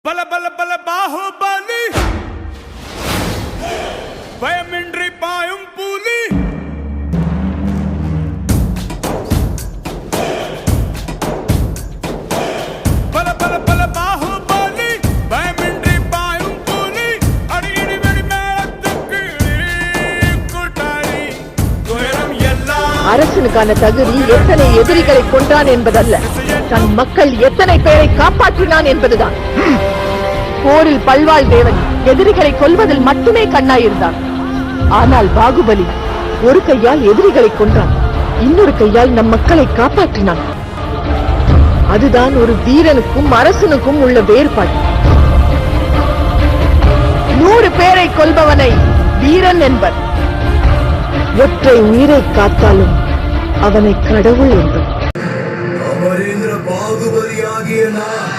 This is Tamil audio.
பல பல பல பாகுபலி பயமின்றி பாயும் புலி பல பல பல பாகுபலி பயமின்றி பாயும் புலி அடியடி வெடி மேளத்துக்கு கூட்டாளி துயரம் எல்லாம் அரசனுக்கான தகுதி எத்தனை எதிரிகளை கொண்டான் என்பதல்ல, தன் மக்கள் எத்தனை பேரை காப்பாற்றினான் என்பதுதான். போரில் பல்வாள் தேவன் எதிரிகளை கொல்வதில் மட்டுமே கண்ணாயிருந்தான். ஆனால் பாகுபலி ஒரு கையால் எதிரிகளை கொன்றான், இன்னொரு கையால் நம் மக்களை காப்பாற்றினான். அதுதான் ஒரு வீரனுக்கும் அரசனுக்கும் உள்ள வேறுபாடு. 100 பேரை கொல்பவனை வீரன் என்பர், ஒற்றை உயிரை காத்தாலும் அவனை கடவுள் என்பர். அமரேந்திர பாகுபலியாகிய நான்